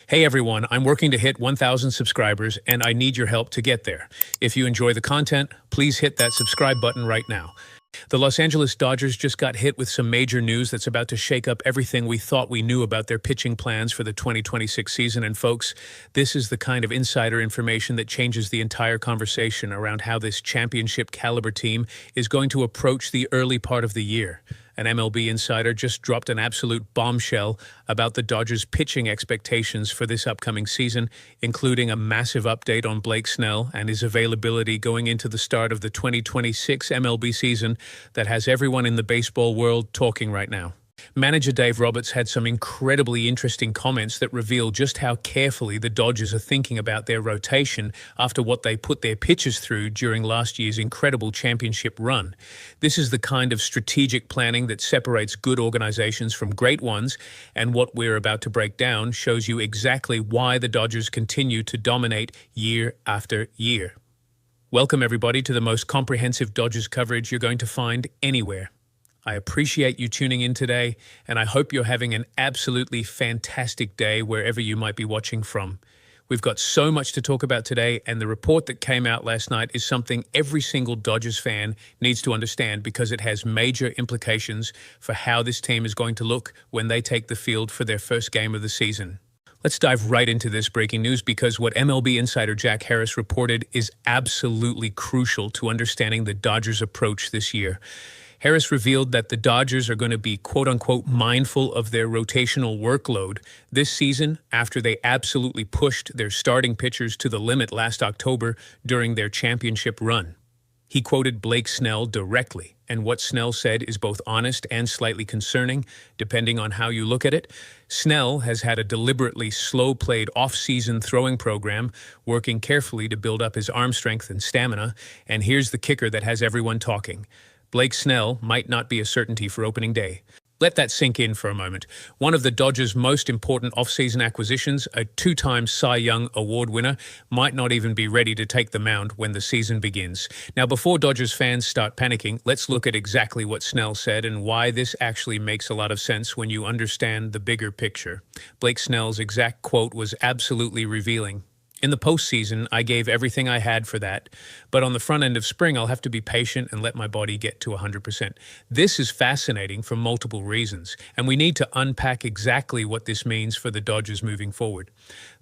Hey everyone, I'm working to hit 1,000 subscribers and I need your help to get there. If you enjoy the content, please hit that subscribe button right now. The Los Angeles Dodgers just got hit with some major news that's about to shake up everything we thought we knew about their pitching plans for the 2026 season. And folks, this is the kind of insider information that changes the entire conversation around how this championship caliber team is going to approach the early part of the year. An MLB insider just dropped an absolute bombshell about the Dodgers' pitching expectations for this upcoming season, including a massive update on Blake Snell and his availability going into the start of the 2026 MLB season that has everyone in the baseball world talking right now. Manager Dave Roberts had some incredibly interesting comments that reveal just how carefully the Dodgers are thinking about their rotation after what they put their pitchers through during last year's incredible championship run. This is the kind of strategic planning that separates good organizations from great ones, and what we're about to break down shows you exactly why the Dodgers continue to dominate year after year. Welcome everybody to the most comprehensive Dodgers coverage you're going to find anywhere. I appreciate you tuning in today, and I hope you're having an absolutely fantastic day wherever you might be watching from. We've got so much to talk about today, and the report that came out last night is something every single Dodgers fan needs to understand because it has major implications for how this team is going to look when they take the field for their first game of the season. Let's dive right into this breaking news because what MLB insider Jack Harris reported is absolutely crucial to understanding the Dodgers' approach this year. Harris revealed that the Dodgers are going to be quote-unquote mindful of their rotational workload this season after they absolutely pushed their starting pitchers to the limit last October during their championship run. He quoted Blake Snell directly, and what Snell said is both honest and slightly concerning, depending on how you look at it. Snell has had a deliberately slow-played off-season throwing program, working carefully to build up his arm strength and stamina, and here's the kicker that has everyone talking. Blake Snell might not be a certainty for opening day. Let that sink in for a moment. One of the Dodgers' most important off-season acquisitions, a two-time Cy Young Award winner, might not even be ready to take the mound when the season begins. Now, before Dodgers fans start panicking, let's look at exactly what Snell said and why this actually makes a lot of sense when you understand the bigger picture. Blake Snell's exact quote was absolutely revealing. In the postseason, I gave everything I had for that, but on the front end of spring, I'll have to be patient and let my body get to 100%. This is fascinating for multiple reasons, and we need to unpack exactly what this means for the Dodgers moving forward.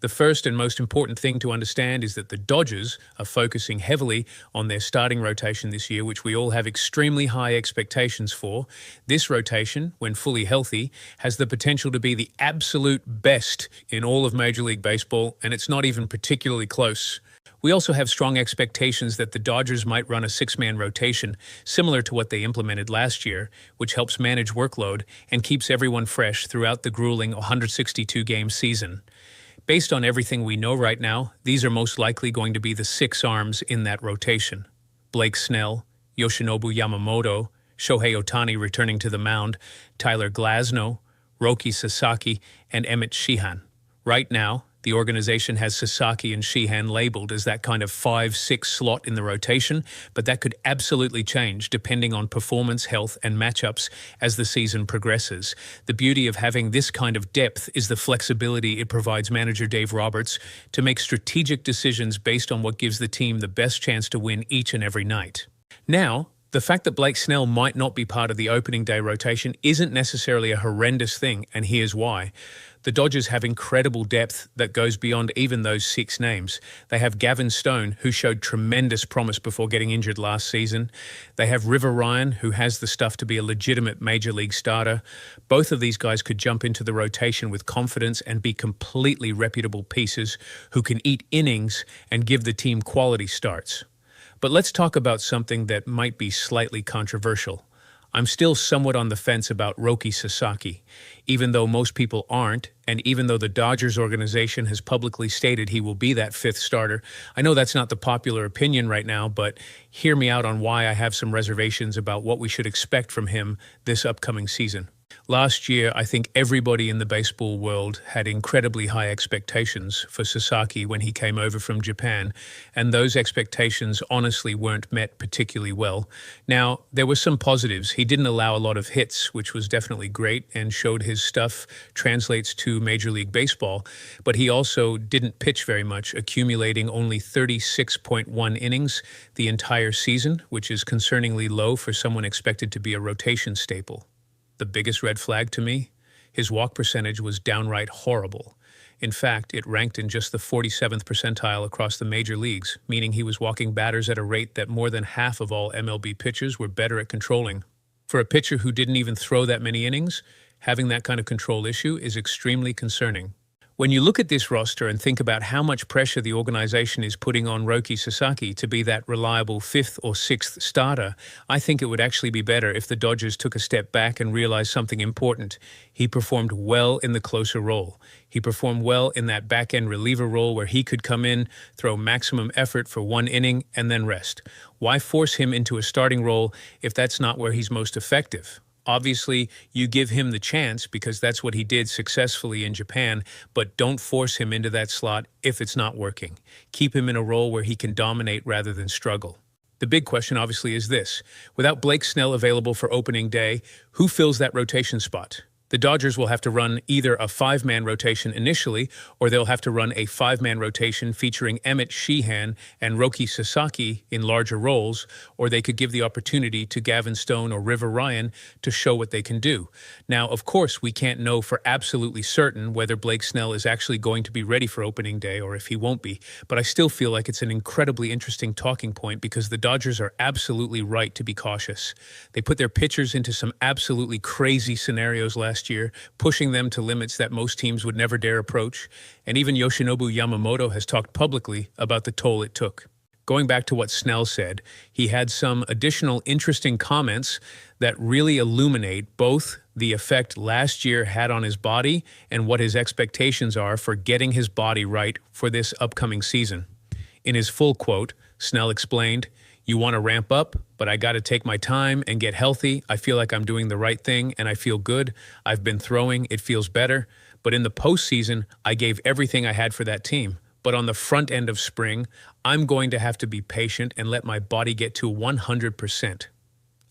The first and most important thing to understand is that the Dodgers are focusing heavily on their starting rotation this year, which we all have extremely high expectations for. This rotation, when fully healthy, has the potential to be the absolute best in all of Major League Baseball, and it's not even particularly close. We also have strong expectations that the Dodgers might run a six-man rotation, similar to what they implemented last year, which helps manage workload and keeps everyone fresh throughout the grueling 162-game season. Based on everything we know right now, these are most likely going to be the six arms in that rotation. Blake Snell, Yoshinobu Yamamoto, Shohei Ohtani returning to the mound, Tyler Glasnow, Roki Sasaki, and Emmett Sheehan. Right now, the organization has Sasaki and Sheehan labeled as that kind of 5-6 slot in the rotation, but that could absolutely change depending on performance, health, and matchups as the season progresses. The beauty of having this kind of depth is the flexibility it provides manager Dave Roberts to make strategic decisions based on what gives the team the best chance to win each and every night. Now, the fact that Blake Snell might not be part of the opening day rotation isn't necessarily a horrendous thing, and here's why. The Dodgers have incredible depth that goes beyond even those six names. They have Gavin Stone, who showed tremendous promise before getting injured last season. They have River Ryan, who has the stuff to be a legitimate major league starter. Both of these guys could jump into the rotation with confidence and be completely reputable pieces who can eat innings and give the team quality starts. But let's talk about something that might be slightly controversial. I'm still somewhat on the fence about Roki Sasaki, even though most people aren't, and even though the Dodgers organization has publicly stated he will be that fifth starter. I know that's not the popular opinion right now, but hear me out on why I have some reservations about what we should expect from him this upcoming season. Last year, I think everybody in the baseball world had incredibly high expectations for Sasaki when he came over from Japan, and those expectations honestly weren't met particularly well. Now, there were some positives. He didn't allow a lot of hits, which was definitely great and showed his stuff translates to Major League Baseball, but he also didn't pitch very much, accumulating only 36.1 innings the entire season, which is concerningly low for someone expected to be a rotation staple. The biggest red flag to me? His walk percentage was downright horrible. In fact, it ranked in just the 47th percentile across the major leagues, meaning he was walking batters at a rate that more than half of all MLB pitchers were better at controlling. For a pitcher who didn't even throw that many innings, having that kind of control issue is extremely concerning. When you look at this roster and think about how much pressure the organization is putting on Roki Sasaki to be that reliable fifth or sixth starter, I think it would actually be better if the Dodgers took a step back and realized something important. He performed well in the closer role. He performed well in that back-end reliever role where he could come in, throw maximum effort for one inning, and then rest. Why force him into a starting role if that's not where he's most effective? Obviously, you give him the chance because that's what he did successfully in Japan, but don't force him into that slot if it's not working. Keep him in a role where he can dominate rather than struggle. The big question, obviously, is this. Without Blake Snell available for opening day, who fills that rotation spot? The Dodgers will have to run either a five-man rotation initially, or they'll have to run a five-man rotation featuring Emmett Sheehan and Roki Sasaki in larger roles, or they could give the opportunity to Gavin Stone or River Ryan to show what they can do. Now, of course, we can't know for absolutely certain whether Blake Snell is actually going to be ready for opening day or if he won't be, but I still feel like it's an incredibly interesting talking point because the Dodgers are absolutely right to be cautious. They put their pitchers into some absolutely crazy scenarios last year, pushing them to limits that most teams would never dare approach, and even Yoshinobu Yamamoto has talked publicly about the toll it took. Going back to what Snell said, he had some additional interesting comments that really illuminate both the effect last year had on his body and what his expectations are for getting his body right for this upcoming season. In his full quote, Snell explained, "You want to ramp up, but I got to take my time and get healthy. I feel like I'm doing the right thing and I feel good. I've been throwing, it feels better. But in the postseason, I gave everything I had for that team. But on the front end of spring, I'm going to have to be patient and let my body get to 100%.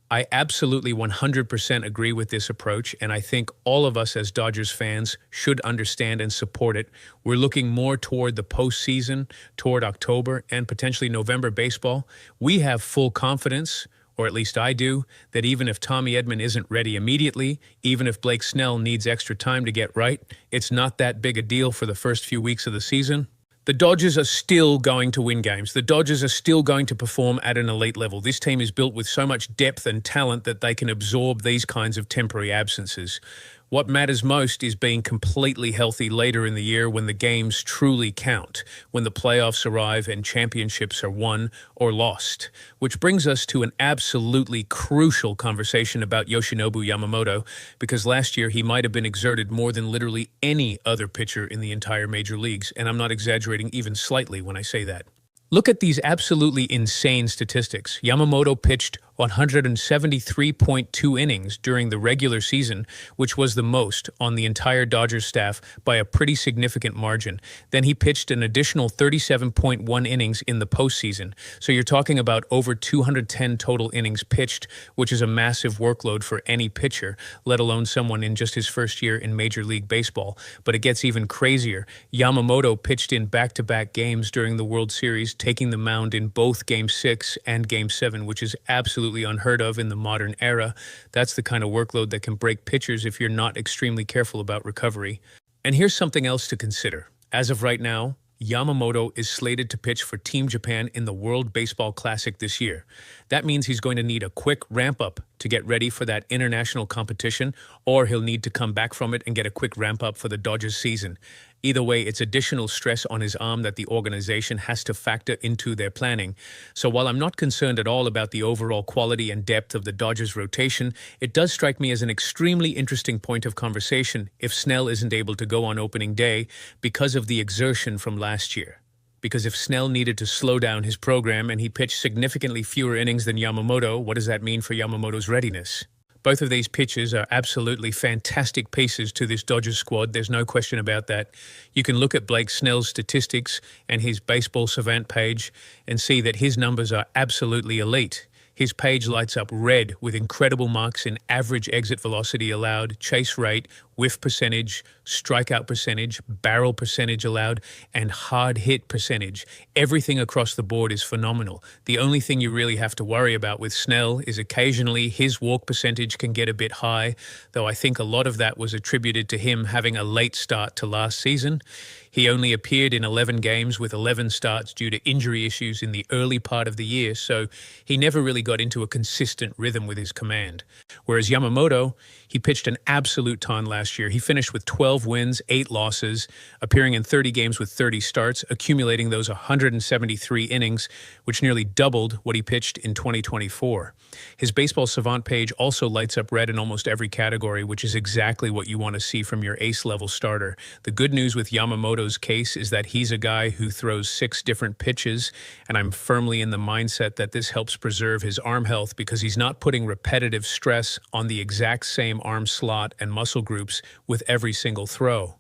I absolutely 100% agree with this approach, and I think all of us as Dodgers fans should understand and support it. We're looking more toward the postseason, toward October, and potentially November baseball. We have full confidence, or at least I do, that even if Tommy Edman isn't ready immediately, even if Blake Snell needs extra time to get right, it's not that big a deal for the first few weeks of the season. The Dodgers are still going to win games. The Dodgers are still going to perform at an elite level. This team is built with so much depth and talent that they can absorb these kinds of temporary absences. What matters most is being completely healthy later in the year when the games truly count, when the playoffs arrive and championships are won or lost. Which brings us to an absolutely crucial conversation about Yoshinobu Yamamoto, because last year he might have been exerted more than literally any other pitcher in the entire major leagues, and I'm not exaggerating even slightly when I say that. Look at these absolutely insane statistics. Yamamoto pitched 173.2 innings during the regular season, which was the most on the entire Dodgers staff by a pretty significant margin. Then he pitched an additional 37.1 innings in the postseason. So you're talking about over 210 total innings pitched, which is a massive workload for any pitcher, let alone someone in just his first year in Major League Baseball. But it gets even crazier. Yamamoto pitched in back-to-back games during the World Series, taking the mound in both Game 6 and Game 7, which is absolutely unheard of in the modern era. That's the kind of workload that can break pitchers if you're not extremely careful about recovery. And here's something else to consider. As of right now, Yamamoto is slated to pitch for Team Japan in the World Baseball Classic this year. That means he's going to need a quick ramp-up to get ready for that international competition, or he'll need to come back from it and get a quick ramp-up for the Dodgers season. Either way, it's additional stress on his arm that the organization has to factor into their planning. So while I'm not concerned at all about the overall quality and depth of the Dodgers rotation, it does strike me as an extremely interesting point of conversation if Snell isn't able to go on opening day because of the exertion from last year. Because if Snell needed to slow down his program and he pitched significantly fewer innings than Yamamoto, what does that mean for Yamamoto's readiness? Both of these pitchers are absolutely fantastic pieces to this Dodgers squad. There's no question about that. You can look at Blake Snell's statistics and his baseball savant page and see that his numbers are absolutely elite. His page lights up red with incredible marks in average exit velocity allowed, chase rate, whiff percentage, strikeout percentage, barrel percentage allowed, and hard hit percentage. Everything across the board is phenomenal. The only thing you really have to worry about with Snell is occasionally his walk percentage can get a bit high, though I think a lot of that was attributed to him having a late start to last season. He only appeared in 11 games with 11 starts due to injury issues in the early part of the year, so he never really got into a consistent rhythm with his command. Whereas Yamamoto, he pitched an absolute ton last year. He finished with 12 wins, 8 losses, appearing in 30 games with 30 starts, accumulating those 173 innings, which nearly doubled what he pitched in 2024. His baseball savant page also lights up red in almost every category, which is exactly what you want to see from your ace-level starter. The good news with Yamamoto's case is that he's a guy who throws 6 different pitches, and I'm firmly in the mindset that this helps preserve his arm health because he's not putting repetitive stress on the exact same arm slot and muscle groups with every single throw.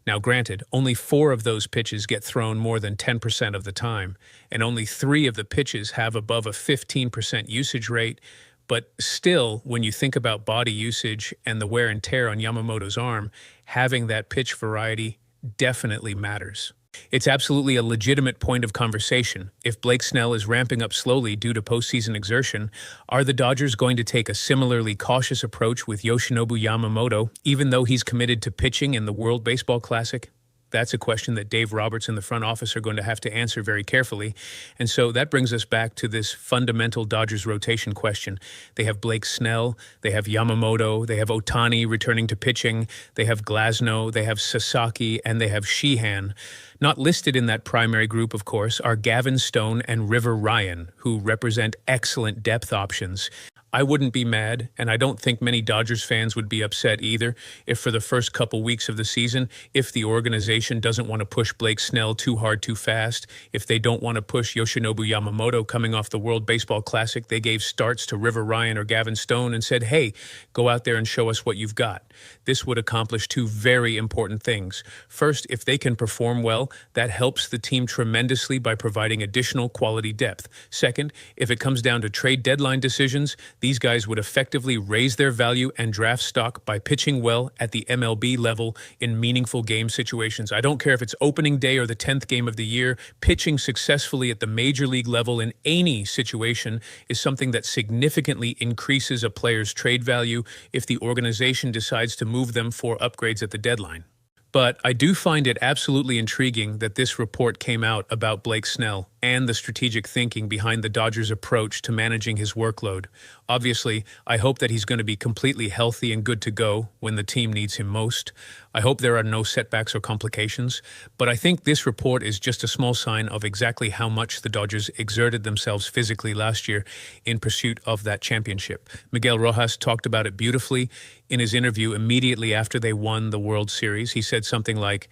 Now, granted, only 4 of those pitches get thrown more than 10% of the time, and only 3 of the pitches have above a 15% usage rate, but still, when you think about body usage and the wear and tear on Yamamoto's arm, having that pitch variety definitely matters. It's absolutely a legitimate point of conversation. If Blake Snell is ramping up slowly due to postseason exertion, are the Dodgers going to take a similarly cautious approach with Yoshinobu Yamamoto, even though he's committed to pitching in the World Baseball Classic? That's a question that Dave Roberts and the front office are going to have to answer very carefully. And so that brings us back to this fundamental Dodgers rotation question. They have Blake Snell, they have Yamamoto, they have Ohtani returning to pitching, they have Glasnow, they have Sasaki, and they have Sheehan. Not listed in that primary group, of course, are Gavin Stone and River Ryan, who represent excellent depth options. I wouldn't be mad, and I don't think many Dodgers fans would be upset either, if for the first couple weeks of the season, if the organization doesn't want to push Blake Snell too hard too fast, if they don't want to push Yoshinobu Yamamoto coming off the World Baseball Classic, they gave starts to River Ryan or Gavin Stone and said, hey, go out there and show us what you've got. This would accomplish 2 very important things. First, if they can perform well, that helps the team tremendously by providing additional quality depth. Second, if it comes down to trade deadline decisions, these guys would effectively raise their value and draft stock by pitching well at the MLB level in meaningful game situations. I don't care if it's opening day or the 10th game of the year, pitching successfully at the major league level in any situation is something that significantly increases a player's trade value if the organization decides to move them for upgrades at the deadline. But I do find it absolutely intriguing that this report came out about Blake Snell and the strategic thinking behind the Dodgers' approach to managing his workload. Obviously, I hope that he's going to be completely healthy and good to go when the team needs him most. I hope there are no setbacks or complications, but I think this report is just a small sign of exactly how much the Dodgers exerted themselves physically last year in pursuit of that championship. Miguel Rojas talked about it beautifully in his interview immediately after they won the World Series. He said something like,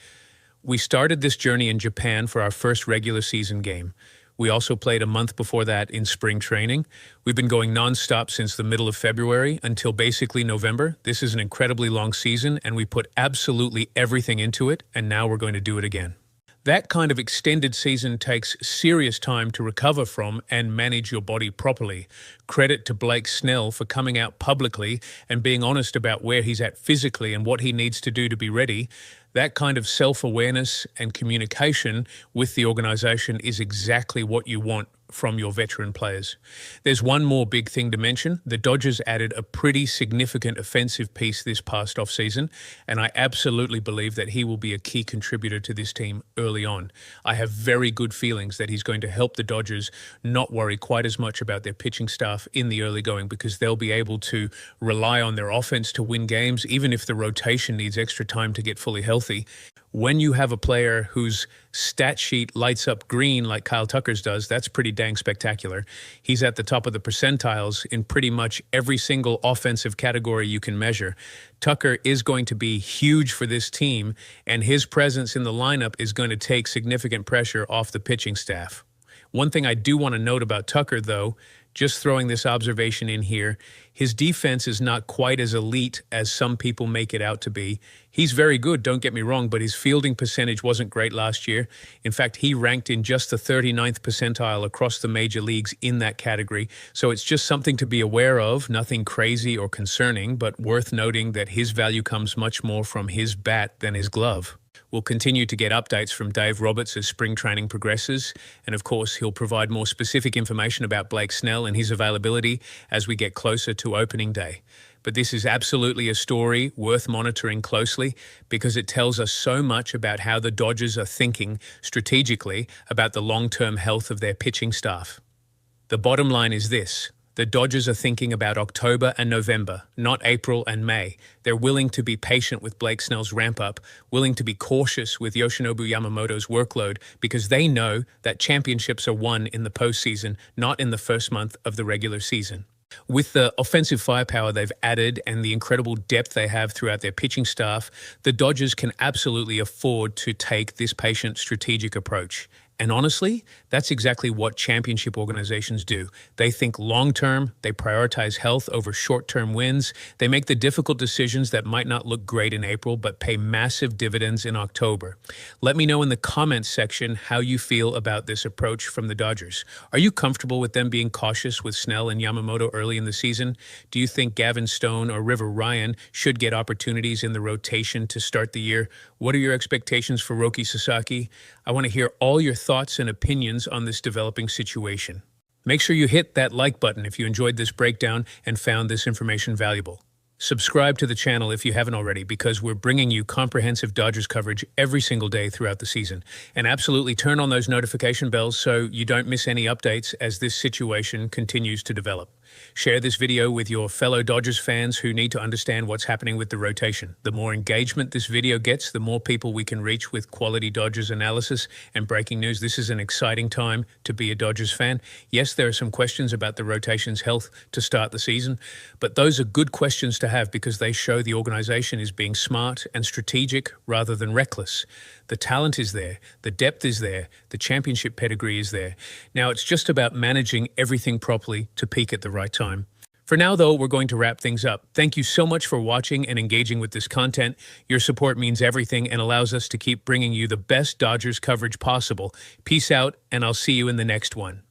"We started this journey in Japan for our first regular season game. We also played a month before that in spring training. We've been going nonstop since the middle of February until basically November. This is an incredibly long season, and we put absolutely everything into it, and now we're going to do it again." That kind of extended season takes serious time to recover from and manage your body properly. Credit to Blake Snell for coming out publicly and being honest about where he's at physically and what he needs to do to be ready. That kind of self-awareness and communication with the organization is exactly what you want from your veteran players. There's one more big thing to mention. The Dodgers added a pretty significant offensive piece this past offseason, and I absolutely believe that he will be a key contributor to this team early on. I have very good feelings that he's going to help the Dodgers not worry quite as much about their pitching staff in the early going because they'll be able to rely on their offense to win games, even if the rotation needs extra time to get fully healthy. When you have a player whose stat sheet lights up green like Kyle Tucker's does, that's pretty dang spectacular. He's at the top of the percentiles in pretty much every single offensive category you can measure. Tucker is going to be huge for this team, and his presence in the lineup is going to take significant pressure off the pitching staff. One thing I do want to note about Tucker, though, Just throwing this observation in here. His defense is not quite as elite as some people make it out to be. He's very good, don't get me wrong, but his fielding percentage wasn't great last year. In fact, he ranked in just the 39th percentile across the major leagues in that category. So it's just something to be aware of, nothing crazy or concerning, but worth noting that his value comes much more from his bat than his glove. We'll continue to get updates from Dave Roberts as spring training progresses, and of course he'll provide more specific information about Blake Snell and his availability as we get closer to opening day. But this is absolutely a story worth monitoring closely because it tells us so much about how the Dodgers are thinking strategically about the long-term health of their pitching staff. The bottom line is this. The Dodgers are thinking about October and November, not April and May. They're willing to be patient with Blake Snell's ramp-up, willing to be cautious with Yoshinobu Yamamoto's workload, because they know that championships are won in the postseason, not in the first month of the regular season. With the offensive firepower they've added and the incredible depth they have throughout their pitching staff, the Dodgers can absolutely afford to take this patient, strategic approach. And honestly, that's exactly what championship organizations do. They think long-term, they prioritize health over short-term wins, they make the difficult decisions that might not look great in April but pay massive dividends in October. Let me know in the comments section how you feel about this approach from the Dodgers. Are you comfortable with them being cautious with Snell and Yamamoto early in the season? Do you think Gavin Stone or River Ryan should get opportunities in the rotation to start the year? What are your expectations for Roki Sasaki? I want to hear all your thoughts and opinions on this developing situation. Make sure you hit that like button if you enjoyed this breakdown and found this information valuable. Subscribe to the channel if you haven't already, because we're bringing you comprehensive Dodgers coverage every single day throughout the season. And absolutely turn on those notification bells so you don't miss any updates as this situation continues to develop. Share this video with your fellow Dodgers fans who need to understand what's happening with the rotation. The more engagement this video gets, the more people we can reach with quality Dodgers analysis and breaking news. This is an exciting time to be a Dodgers fan. Yes, there are some questions about the rotation's health to start the season, but those are good questions to have because they show the organization is being smart and strategic rather than reckless. The talent is there, the depth is there, the championship pedigree is there. Now it's just about managing everything properly to peak at the right time. For now, though, we're going to wrap things up. Thank you so much for watching and engaging with this content. Your support means everything and allows us to keep bringing you the best Dodgers coverage possible. Peace out, and I'll see you in the next one.